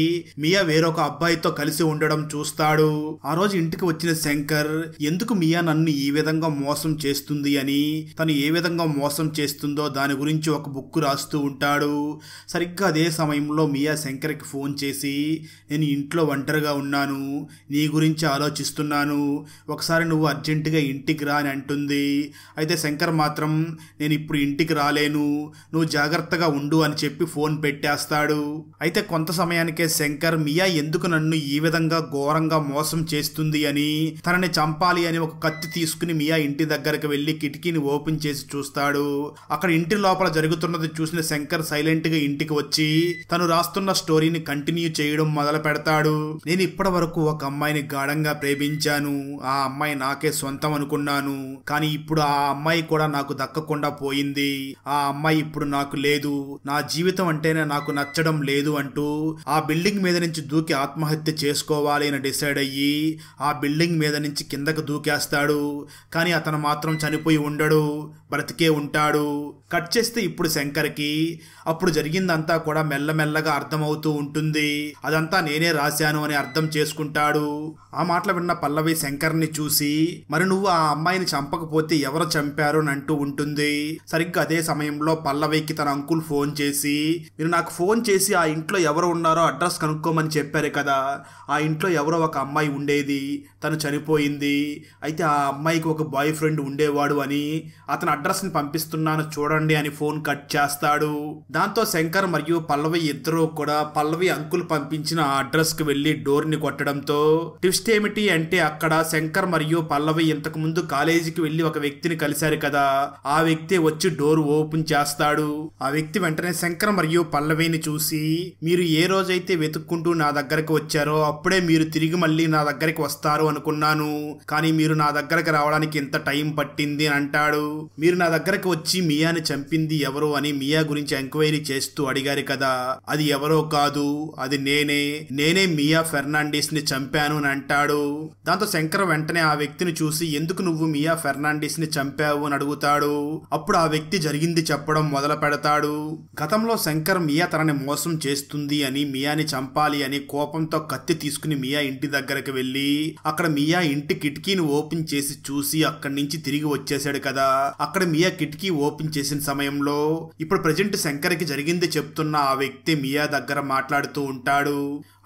మియా వేరొక అబ్బాయితో కలిసి ఉండడం చూస్తాడు. ఆ రోజు ఇంటికి వచ్చిన శంకర్ ఎందుకు మియా నన్ను ఈ విధంగా మోసం చేస్తుంది అని, తను ఏ విధంగా మోసం చేస్తుందో దాని గురించి ఒక బుక్ రాస్తూ ఉంటాడు. సరిగ్గా అదే సమయంలో మియా శంకర్కి ఫోన్ చేసి నేను ఇంట్లో ఒంటరిగా ఉన్నాను, నీ గురించి ఆలోచిస్తున్నాను, ఒకసారి నువ్వు అర్జెంటుగా ఇంటికి రా అని అంటుంది. అయితే శంకర్ మాత్రం నేను ఇప్పుడు ఇంటికి రాలేను, నువ్వు జాగ్రత్తగా ఉండు అని చెప్పి ఫోన్ పెట్టేస్తాడు. అయితే కొంత సమయానికే శంకర్ మియా ఎందుకు నన్ను ఈ విధంగా ఘోరంగా మోసం చేస్తుంది అని, తనని చంపాలి అని ఒక కత్తి తీసుకుని మియా ఇంటి దగ్గరకు వెళ్లి కిటికీని ఓపెన్ చేసి చూస్తాడు. అక్కడ ఇంటి లోపల జరుగుతున్నది చూసిన శంకర్ సైలెంట్ గా ఇంటికి వచ్చి తను రాస్తున్న స్టోరీని కంటిన్యూ చేయడం మొదలు పెడతాడు. నేను ఇప్పటి వరకు ఒక అమ్మాయిని గాఢంగా ప్రేమించాను, ఆ అమ్మాయి నాకే సొంతం అనుకున్నాను, కానీ ఇప్పుడు ఆ అమ్మాయి కూడా నాకు దక్కకుండా పోయింది, ఆ అమ్మాయి ఇప్పుడు నాకు లేదు, నా జీవితం అంటేనే నాకు నచ్చడం లేదు అంటూ ఆ బిల్డింగ్ మీద నుంచి దూకి ఆత్మహత్య చేసుకోవాలి అని డిసైడ్ అయ్యి ఆ బిల్డింగ్ మీద నుంచి కిందకు దూకేస్తాడు. కానీ అతను మాత్రం చనిపోయి ఉండడు, బ్రతికే ఉంటాడు. కట్ చేస్తే ఇప్పుడు శంకర్కి అప్పుడు జరిగిందంతా కూడా మెల్లమెల్లగా అర్థమవుతూ ఉంటుంది. అదంతా నేనే రాశాను అని అర్థం చేసుకుంటాడు. ఆ మాటలు విన్న పల్లవి శంకర్ని చూసి మరి నువ్వు ఆ అమ్మాయిని చంపకపోతే ఎవరు చంపారు అని అంటూ ఉంటుంది. సరిగ్గా అదే సమయంలో పల్లవికి తన అంకుల్ ఫోన్ చేసి మీరు నాకు ఫోన్ చేసి ఆ ఇంట్లో ఎవరు ఉన్నారో అడ్రస్ కనుక్కోమని చెప్పారు కదా, ఆ ఇంట్లో ఎవరో ఒక అమ్మాయి ఉండేది, తను చనిపోయింది, అయితే ఆ అమ్మాయికి ఒక బాయ్ ఫ్రెండ్ ఉండేవాడు అని అతను అడ్రస్ ని పంపిస్తున్నాను చూడండి అని ఫోన్ కట్ చేస్తాడు. దాంతో శంకర్ మరియు పల్లవి ఇద్దరు కూడా పల్లవి అంకుల్ పంపించిన ఆ అడ్రస్ కి వెళ్లి డోర్ ని కొట్టడంతో ట్విస్ట్ ఏమిటి అంటే అక్కడ శంకర్ మరియు పల్లవి ఇంతకు ముందు కాలేజీకి వెళ్లి ఒక వ్యక్తిని కలిశారు కదా, ఆ వ్యక్తి వచ్చి డోర్ ఓపెన్ చేస్తాడు. ఆ వ్యక్తి వెంటనే శంకర్ మరియు పల్లవిని చూసి మీరు ఏ రోజైతే వెతుక్కుంటూ నా దగ్గరకు వచ్చారో అప్పుడే మీరు తిరిగి మళ్ళీ నా దగ్గరికి వస్తారు అనుకున్నాను, కానీ మీరు నా దగ్గరకు రావడానికి ఇంత టైం పట్టింది అని అంటాడు. మీరు నా దగ్గరకు వచ్చి మియాని చంపింది ఎవరు అని మియా గురించి ఎంక్వైరీ చేస్తూ అడిగారు కదా, అది ఎవరో కాదు, అది నేనే మియా ఫెర్నాండిస్ ని చంపాను అని అంటాడు. దాంతో శంకర్ వెంటనే ఆ వ్యక్తిని చూసి ఎందుకు నువ్వు మియా ఫెర్నాండిస్ ని చంపావు అని అడుగుతాడు. అప్పుడు ఆ వ్యక్తి జరిగింది చెప్పడం మొదలు పెడతాడు. గతంలో శంకర్ మియా తనని మోసం చేస్తుంది అని, మియాని చంపాలి అని కోపంతో కత్తి తీసుకుని మియా ఇంటి దగ్గరకు వెళ్లి అక్కడ మియా ఇంటి కిటికీని ఓపెన్ చేసి చూసి అక్కడి నుంచి తిరిగి వచ్చేసాడు కదా. అక్కడ మియా కిటికీ ఓపెన్ చేసిన సమయంలో ఇప్పుడు ప్రజెంట్ శంకర్ కి జరిగింది చెప్తున్న ఆ వ్యక్తి మియా దగ్గర మాట్లాడుతూ ఉంటాడు.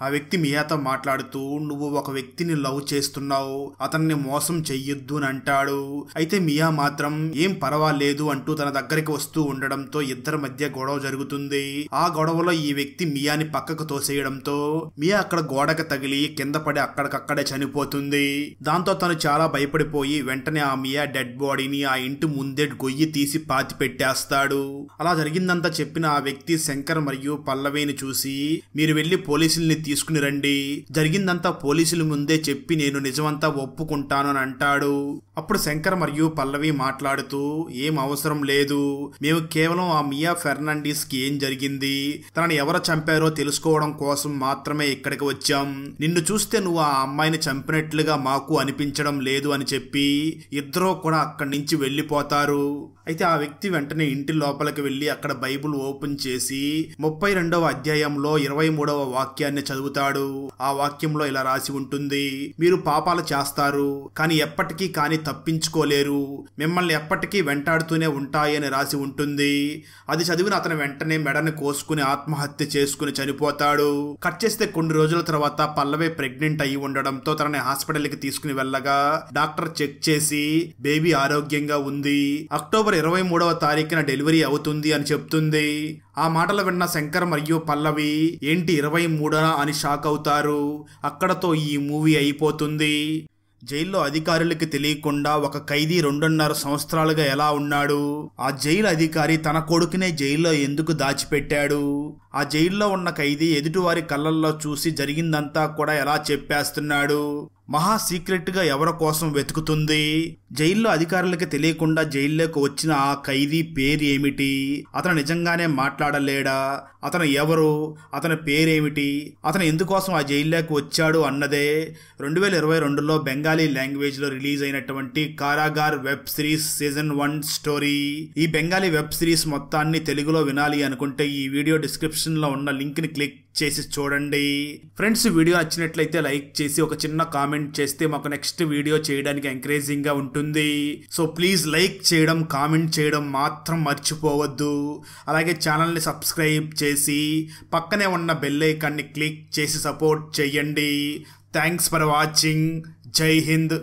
ఆ వ్యక్తి మియాతో మాట్లాడుతూ నువ్వు ఒక వ్యక్తిని లవ్ చేస్తున్నావు, అతన్ని మోసం చెయ్యొద్దు అని అంటాడు. అయితే మియా మాత్రం ఏం పర్వాలేదు అంటూ తన దగ్గరికి వస్తూ ఉండడంతో ఇద్దరి మధ్య గొడవ జరుగుతుంది. ఆ గొడవలో ఈ వ్యక్తి మియాని పక్కకు తోసేయడంతో మియా అక్కడ గోడకు తగిలి కింద పడి అక్కడికక్కడే చనిపోతుంది. దాంతో తను చాలా భయపడిపోయి వెంటనే ఆ మియా డెడ్ బాడీని ఆ ఇంటి ముందే గొయ్యి తీసి పాతి పెట్టేస్తాడు. అలా జరిగిందంతా చెప్పిన ఆ వ్యక్తి శంకర్ మరియు పల్లవిని చూసి మీరు వెళ్లి పోలీసుల్ని తీసుకుని రండి, జరిగిందంతా పోలీసుల ముందే చెప్పి నేను నిజమంతా ఒప్పుకుంటాను అని అంటాడు. అప్పుడు శంకర్ మరియు పల్లవి మాట్లాడుతూ ఏం అవసరం లేదు, మేము కేవలం ఆ మియా ఫెర్నాండిస్ కి ఏం జరిగింది, తనని ఎవరు చంపారో తెలుసుకోవడం కోసం మాత్రమే ఇక్కడికి వచ్చాం, నిన్ను చూస్తే నువ్వు ఆ అమ్మాయిని చంపినట్లుగా మాకు అనిపించడం లేదు అని చెప్పి ఇద్దరూ కూడా అక్కడి నుంచి వెళ్లిపోతారు. అయితే ఆ వ్యక్తి వెంటనే ఇంటి లోపలికి వెళ్లి అక్కడ బైబుల్ ఓపెన్ చేసి 32వ అధ్యాయంలో 23వ వాక్యాన్ని చదువుతాడు. ఆ వాక్యంలో ఇలా రాసి ఉంటుంది, మీరు పాపాలు చేస్తారు కానీ ఎప్పటికీ కానీ తప్పించుకోలేరు, మిమ్మల్ని ఎప్పటికీ వెంటాడుతూనే ఉంటాయని రాసి ఉంటుంది. అది చదివిన అతను వెంటనే మెడని కోసుకుని ఆత్మహత్య చేసుకుని చనిపోతాడు. కట్ చేస్తే కొన్ని రోజుల తర్వాత పల్లవి ప్రెగ్నెంట్ అయి ఉండడంతో తనని హాస్పిటల్ కి తీసుకుని వెళ్ళగా డాక్టర్ చెక్ చేసి బేబీ ఆరోగ్యంగా ఉంది, అక్టోబర్ 23వ తారీఖున డెలివరీ అవుతుంది అని చెప్తుంది. ఆ మాటలు విన్న శంకర్ మరియు పల్లవి ఏంటి 23న అని షాక్ అవుతారు. అక్కడతో ఈ మూవీ అయిపోతుంది. జైల్లో అధికారులకి తెలియకుండా ఒక ఖైదీ 2.5 సంవత్సరాలుగా ఎలా ఉన్నాడు, ఆ జైలు అధికారి తన కొడుకునే జైల్లో ఎందుకు దాచిపెట్టాడు, ఆ జైల్లో ఉన్న ఖైదీ ఎదుటివారి కళ్ళల్లో చూసి జరిగిందంతా కూడా ఎలా చెప్పేస్తున్నాడు, మహా సీక్రెట్ గా ఎవరి కోసం వెతుకుతుంది, జైల్లో అధికారులకి తెలియకుండా జైల్లోకి వచ్చిన ఆ ఖైదీ పేరు ఏమిటి, అతను నిజంగానే మాట్లాడలేడా, అతను ఎవరు, అతని పేరేమిటి, అతను ఎందుకోసం ఆ జైల్లోకి వచ్చాడు అన్నదే 2022లో బెంగాలీ లాంగ్వేజ్ లో రిలీజ్ అయినటువంటి కారాగార్ వెబ్ సిరీస్ సీజన్ 1 స్టోరీ. ఈ బెంగాలీ వెబ్ సిరీస్ మొత్తాన్ని తెలుగులో వినాలి అనుకుంటే ఈ వీడియో డిస్క్రిప్షన్ లో ఉన్న లింక్ ని క్లిక్ చేసి చూడండి. ఫ్రెండ్స్, వీడియో నచ్చినట్లయితే లైక్ చేసి ఒక చిన్న కామెంట్ చేస్తే మాకు నెక్స్ట్ వీడియో చేయడానికి ఎంకరేజింగ్ గా ఉంటుంది. సో ప్లీజ్ లైక్ చేయడం, కామెంట్ చేయడం మాత్రం మర్చిపోవద్దు. అలాగే ఛానల్ ని సబ్స్క్రైబ్ చేసి పక్కనే ఉన్న బెల్ ఐకాన్ ని క్లిక్ చేసి సపోర్ట్ చేయండి. Thanks for watching. జై హింద్.